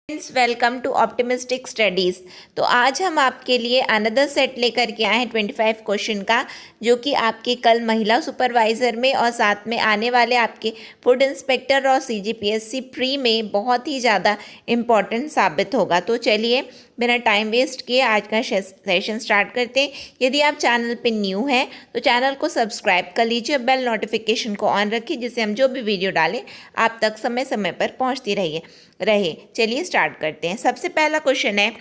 Friends, welcome to optimistic studies. तो आज हम आपके लिए अनदर सेट लेकर के आए हैं 25 क्वेश्चन का, जो कि आपके कल महिला सुपरवाइज़र में और साथ में आने वाले आपके फूड इंस्पेक्टर और सीजीपीएससी प्री में बहुत ही ज़्यादा इम्पॉर्टेंट साबित होगा। तो चलिए बिना टाइम वेस्ट किए आज का सेशन स्टार्ट करते हैं। यदि आप चैनल पे न्यू हैं तो चैनल को सब्सक्राइब कर लीजिए, बेल नोटिफिकेशन को ऑन रखिए, जिससे हम जो भी वीडियो डालें आप तक समय समय पर पहुंचती रहे। चलिए स्टार्ट करते हैं। सबसे पहला क्वेश्चन है,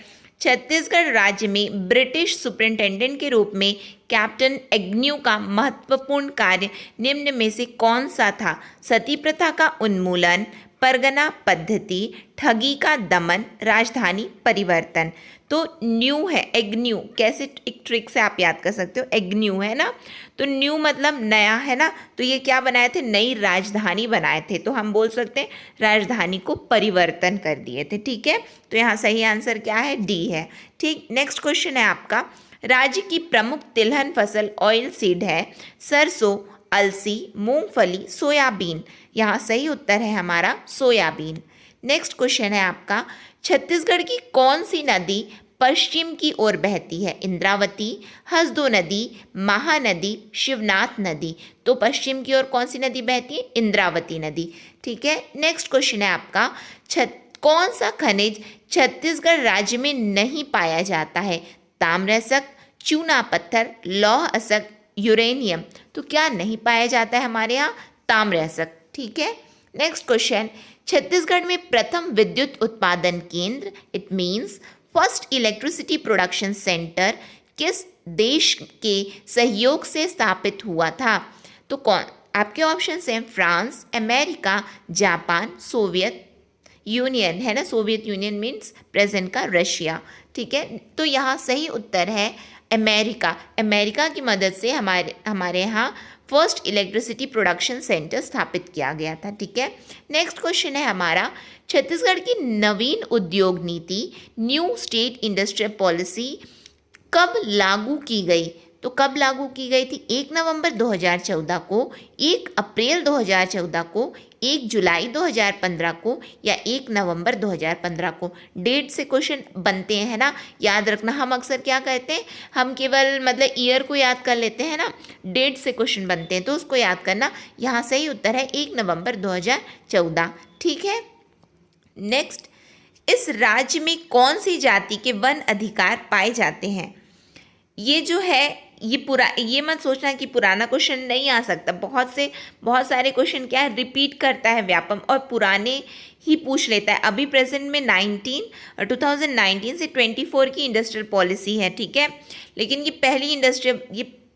छत्तीसगढ़ राज्य में ब्रिटिश सुपरिंटेंडेंट के रूप में कैप्टन एग्न्यू का महत्वपूर्ण कार्य निम्न में से कौन सा था? सती प्रथा का उन्मूलन, परगना पद्धति, ठगी का दमन, राजधानी परिवर्तन। तो न्यू है एग्न्यू, कैसे एक ट्रिक से आप याद कर सकते हो, एग्न्यू है ना, तो न्यू मतलब नया है ना, तो ये क्या बनाए थे? नई राजधानी बनाए थे, तो हम बोल सकते हैं राजधानी को परिवर्तन कर दिए थे। ठीक है, तो यहाँ सही आंसर क्या है? डी है। ठीक, नेक्स्ट क्वेश्चन है आपका, राज्य की प्रमुख तिलहन फसल ऑयल सीड है, सरसों, अलसी, मूंगफली, सोयाबीन। यहाँ सही उत्तर है हमारा सोयाबीन। नेक्स्ट क्वेश्चन है आपका, छत्तीसगढ़ की कौन सी नदी पश्चिम की ओर बहती है? इंद्रावती, हसदो नदी, महानदी, शिवनाथ नदी। तो पश्चिम की ओर कौन सी नदी बहती है? इंद्रावती नदी। ठीक है, नेक्स्ट क्वेश्चन है आपका, कौन सा खनिज छत्तीसगढ़ राज्य में नहीं पाया जाता है? ताम्रसक, चूना पत्थर, लौह असक, यूरेनियम। तो क्या नहीं पाया जाता है हमारे यहाँ? ताम्रसक। ठीक है, नेक्स्ट क्वेश्चन, छत्तीसगढ़ में प्रथम विद्युत उत्पादन केंद्र, it means first electricity production centre, किस देश के सहयोग से स्थापित हुआ था? तो कौन? आपके ऑप्शन हैं France, America, Japan, Soviet union, है ना, सोवियत यूनियन मीन्स प्रेजेंट का रशिया। ठीक है, तो यहाँ सही उत्तर है अमेरिका। अमेरिका की मदद से हमारे यहाँ फर्स्ट इलेक्ट्रिसिटी प्रोडक्शन सेंटर स्थापित किया गया था। ठीक है, नेक्स्ट क्वेश्चन है हमारा, छत्तीसगढ़ की नवीन उद्योग नीति, न्यू स्टेट इंडस्ट्रियल पॉलिसी कब लागू की गई? तो कब लागू की गई थी? 1 नवंबर 2014 को, 1 अप्रैल 2014 को, 1 जुलाई 2015 को, या 1 नवंबर 2015 को। डेट से क्वेश्चन बनते हैं, है ना, याद रखना। हम अक्सर क्या कहते हैं, हम केवल मतलब ईयर को याद कर लेते हैं ना, डेट से क्वेश्चन बनते हैं, तो उसको याद करना। यहाँ सही उत्तर है 1 नवंबर 2014। ठीक है, नेक्स्ट, इस राज्य में कौन सी जाति के वन अधिकार पाए जाते हैं? ये जो है ये मत सोचना कि पुराना क्वेश्चन नहीं आ सकता। बहुत सारे क्वेश्चन क्या है, रिपीट करता है व्यापम और पुराने ही पूछ लेता है। अभी प्रेजेंट में 2019 से 24 की इंडस्ट्रियल पॉलिसी है। ठीक है, लेकिन ये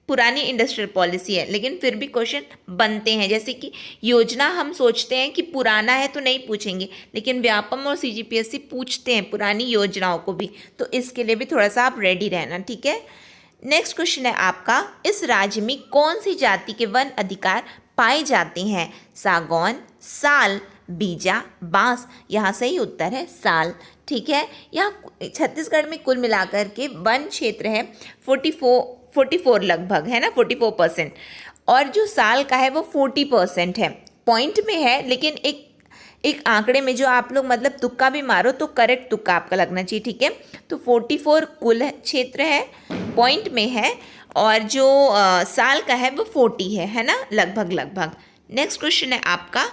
पुरानी इंडस्ट्रियल पॉलिसी है, लेकिन फिर भी क्वेश्चन बनते हैं। जैसे कि योजना हम सोचते हैं कि पुराना है तो नहीं पूछेंगे, लेकिन व्यापम और सीजीपीएससी पूछते हैं पुरानी योजनाओं को भी, तो इसके लिए भी थोड़ा सा आप रेडी रहना। ठीक है, नेक्स्ट क्वेश्चन है आपका, इस राज्य में कौन सी जाति के वन अधिकार पाए जाते हैं? सागौन, साल, बीजा, बांस। यहाँ सही उत्तर है साल। ठीक है, यहाँ छत्तीसगढ़ में कुल मिलाकर के वन क्षेत्र है 44 लगभग, है ना, 44%, और जो साल का है वो 40% है। पॉइंट में है, लेकिन एक आंकड़े में जो आप लोग मतलब तुक्का भी मारो तो करेक्ट तुक्का आपका लगना चाहिए। ठीक है, तो 44 कुल क्षेत्र है, पॉइंट में है, और जो साल का है वो 40 है ना, लगभग। नेक्स्ट क्वेश्चन है आपका,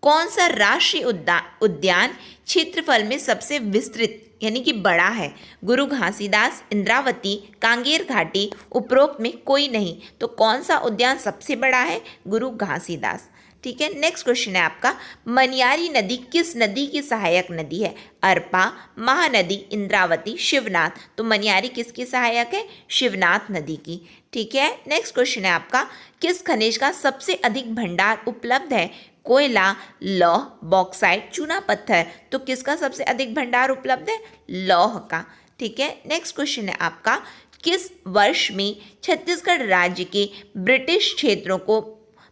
कौन सा राष्ट्रीय उद्यान क्षेत्रफल में सबसे विस्तृत यानी कि बड़ा है? गुरु घासीदास, इंद्रावती, कांगेर घाटी, उपरोक्त में कोई नहीं। तो कौन सा उद्यान सबसे बड़ा है? गुरु घासीदास। ठीक है, नेक्स्ट क्वेश्चन है आपका, मनियारी नदी किस नदी की सहायक नदी है? अरपा, महानदी, इंद्रावती, शिवनाथ। तो मनियारी किसकी सहायक है? शिवनाथ नदी की। ठीक है, नेक्स्ट क्वेश्चन है आपका, किस खनिज का सबसे अधिक भंडार उपलब्ध है? कोयला, लौह, बॉक्साइट, चूना पत्थर। तो किसका सबसे अधिक भंडार उपलब्ध है? लौह का। ठीक है, नेक्स्ट क्वेश्चन है आपका, किस वर्ष में छत्तीसगढ़ राज्य के ब्रिटिश क्षेत्रों को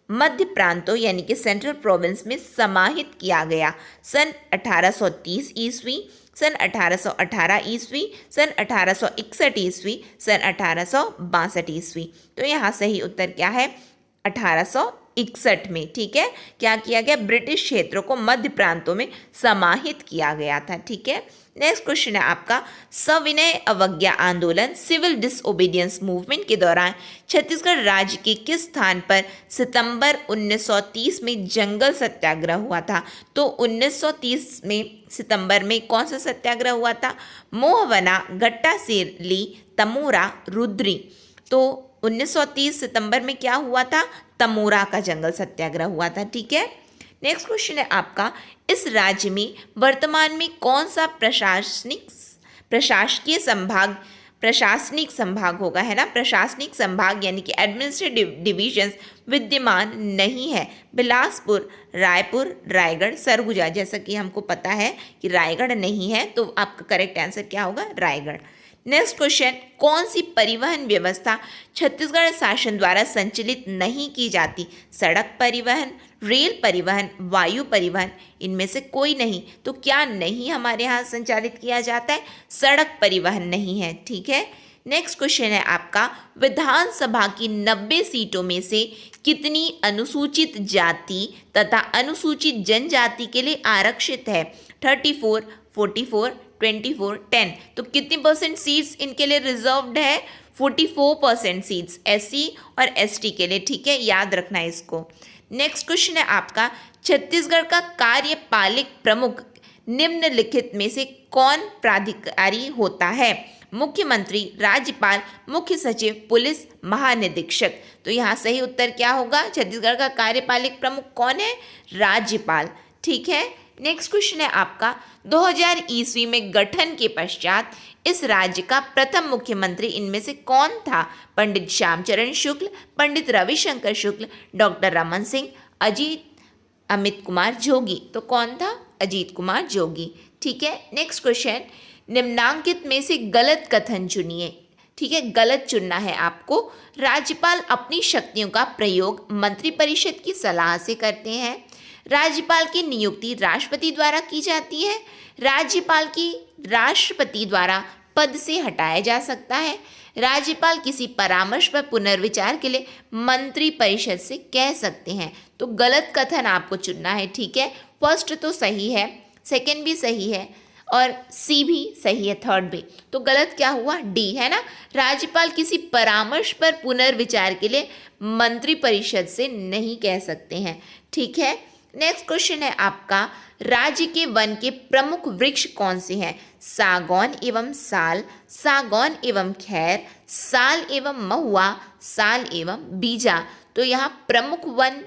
मध्य प्रांतों यानी कि सेंट्रल प्रोविंस में समाहित किया गया? सन 1830 ईस्वी, सन 1818 ईस्वी, सन 1861 ईस्वी, सन 1862 ईस्वी। तो यहाँ सही उत्तर क्या है? 1830 1961 में, ठीक है, क्या किया गया, ब्रिटिश क्षेत्रों को मध्य प्रांतों में समाहित किया गया था, ठीक है। नेक्स्ट क्वेश्चन है आपका, सविनय अवज्ञा आंदोलन सिविल डिसओबीडियंस मूवमेंट के दौरान छत्तीसगढ़ राज्य के किस स्थान पर सितंबर 1930 में जंगल सत्याग्रह हुआ था? तो 1930 में सितंबर में कौन सा सत्याग्रह हुआ था? मोहवना, गट्टासेरली, तमोरा, रुद्री। तो 1930 सितंबर में क्या हुआ था? तमोरा का जंगल सत्याग्रह हुआ था, ठीक है। नेक्स्ट क्वेश्चन है आपका, इस राज्य में वर्तमान में कौन सा प्रशासनिक संभाग होगा, है ना, प्रशासनिक संभाग यानी कि एडमिनिस्ट्रेटिव डिविजन्स विद्यमान नहीं है? बिलासपुर, रायपुर, रायगढ़, सरगुजा। जैसा कि हमको पता है कि रायगढ़ नहीं है, तो आपका करेक्ट आंसर क्या होगा? रायगढ़। नेक्स्ट क्वेश्चन, कौन सी परिवहन व्यवस्था छत्तीसगढ़ शासन द्वारा संचालित नहीं की जाती? सड़क परिवहन, रेल परिवहन, वायु परिवहन, इनमें से कोई नहीं। तो क्या नहीं हमारे यहाँ संचालित किया जाता है? सड़क परिवहन नहीं है, ठीक है। नेक्स्ट क्वेश्चन है आपका, विधानसभा की 90 सीटों में से कितनी अनुसूचित जाति तथा अनुसूचित जनजाति के लिए आरक्षित है? 34, 44, 24, 10। तो कितनी परसेंट सीट्स इनके लिए रिजर्व्ड है? 44% सीट्स एससी और एसटी के लिए, ठीक है, याद रखना है इसको। नेक्स्ट क्वेश्चन है आपका, छत्तीसगढ़ का कार्यपालिक प्रमुख निम्नलिखित में से कौन प्राधिकारी होता है? मुख्यमंत्री, राज्यपाल, मुख्य सचिव, पुलिस महानिरीक्षक। तो यहाँ सही उत्तर क्या होगा? छत्तीसगढ़ का कार्यपालिक प्रमुख कौन है? राज्यपाल, ठीक है। नेक्स्ट क्वेश्चन है आपका, 2000 ईस्वी में गठन के पश्चात इस राज्य का प्रथम मुख्यमंत्री इनमें से कौन था? पंडित श्यामचरण शुक्ल, पंडित रविशंकर शुक्ल, डॉक्टर रमन सिंह, अमित कुमार जोगी। तो कौन था? अजीत कुमार जोगी, ठीक है। नेक्स्ट क्वेश्चन, निम्नांकित में से गलत कथन चुनिए, ठीक है, गलत चुनना है आपको। राज्यपाल अपनी शक्तियों का प्रयोग मंत्रिपरिषद की सलाह से करते हैं। राज्यपाल की नियुक्ति राष्ट्रपति द्वारा की जाती है। राज्यपाल की राष्ट्रपति द्वारा पद से हटाया जा सकता है। राज्यपाल किसी परामर्श पर पुनर्विचार के लिए मंत्रिपरिषद से कह सकते हैं। तो गलत कथन आपको चुनना है, ठीक है। फर्स्ट तो सही है, सेकंड भी सही है और सी भी सही है, थर्ड भी। तो गलत क्या हुआ? डी, है ना। राज्यपाल किसी परामर्श पर पुनर्विचार के लिए मंत्रिपरिषद से नहीं कह सकते हैं, ठीक है। नेक्स्ट क्वेश्चन है आपका, राज्य के वन के प्रमुख वृक्ष कौन से हैं? सागौन एवं साल, सागौन एवं खैर, साल एवं महुआ, साल एवं बीजा। तो यहाँ प्रमुख वन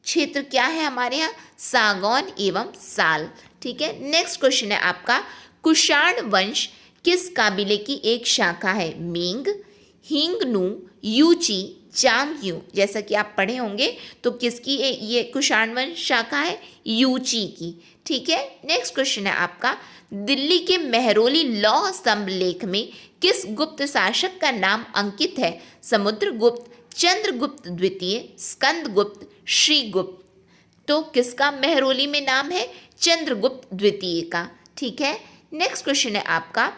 क्षेत्र क्या है हमारे यहाँ? सागौन एवं साल, ठीक है। नेक्स्ट क्वेश्चन है आपका, कुषाण वंश किस काबिले की एक शाखा है? मींग, हिंगनू, यूची, चांगयू। जैसा कि आप पढ़े होंगे तो किसकी ये कुषाण वंश शाखा है? यूची की, ठीक है। नेक्स्ट क्वेश्चन है आपका, दिल्ली के मेहरौली लौह स्तंभ लेख में किस गुप्त शासक का नाम अंकित है? समुद्रगुप्त, चंद्रगुप्त द्वितीय, स्कंदगुप्त, श्रीगुप्त। तो किसका मेहरौली में नाम है? चंद्रगुप्त द्वितीय का, ठीक है। नेक्स्ट क्वेश्चन है आपका,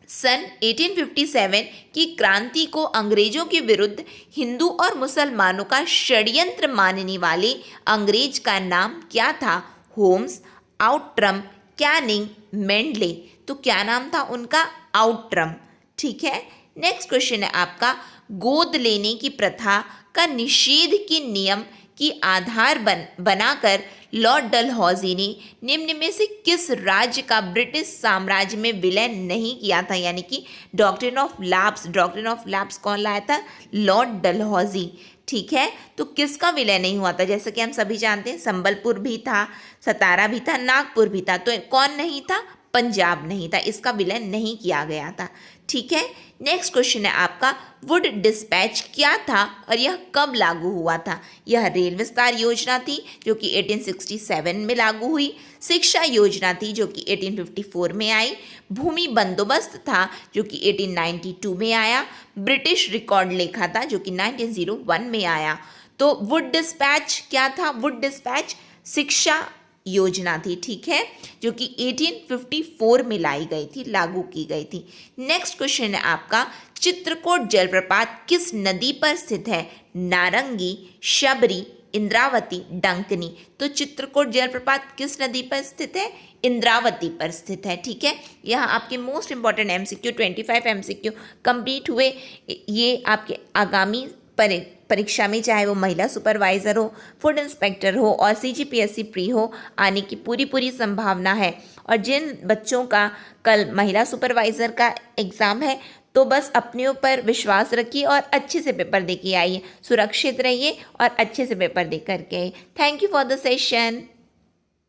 सन 1857 की क्रांति को अंग्रेजों के विरुद्ध हिंदू और मुसलमानों का षड्यंत्र मानने वाले अंग्रेज का नाम क्या था? Holmes, Outram, Canning, Mendle. तो क्या नाम था उनका? आउट्रम, ठीक है। नेक्स्ट क्वेश्चन है आपका, गोद लेने की प्रथा का निषेध के नियम की आधार बनाकर लॉर्ड डलहौजी ने निम्न में से किस राज्य का ब्रिटिश साम्राज्य में विलय नहीं किया था? यानी कि डॉक्ट्रिन ऑफ लैप्स कौन लाया था? लॉर्ड डलहौजी, ठीक है। तो किसका विलय नहीं हुआ था? जैसे कि हम सभी जानते हैं, संबलपुर भी था, सतारा भी था, नागपुर भी था। तो कौन नहीं था? पंजाब नहीं था, इसका विलय नहीं किया गया था, ठीक है। नेक्स्ट क्वेश्चन है आपका, वुड डिस्पैच क्या था और यह कब लागू हुआ था? यह रेल विस्तार योजना थी जो कि 1867 में लागू हुई। शिक्षा योजना थी जो कि 1854 में आई। भूमि बंदोबस्त था जो कि 1892 में आया। ब्रिटिश रिकॉर्ड लेखा था जो कि 1901 में आया। तो वुड डिस्पैच क्या था? वुड डिस्पैच शिक्षा योजना थी, ठीक है, जो कि 1854 में लाई गई थी, लागू की गई थी। नेक्स्ट क्वेश्चन है आपका, चित्रकूट जलप्रपात किस नदी पर स्थित है? नारंगी, शबरी, इंद्रावती, डंकनी। तो चित्रकूट जलप्रपात किस नदी पर स्थित है? इंद्रावती पर स्थित है, ठीक है। यहाँ आपके most important MCQ 25 MCQ complete हुए। ये आपके आगामी परीक्षा में, चाहे वो महिला सुपरवाइज़र हो, फूड इंस्पेक्टर हो और सीजीपीएससी प्री हो, आने की पूरी संभावना है। और जिन बच्चों का कल महिला सुपरवाइज़र का एग्ज़ाम है, तो बस अपने ऊपर विश्वास रखिए और अच्छे से पेपर दे के आइए, सुरक्षित रहिए और अच्छे से पेपर दे करके आइए। Thank you for the session.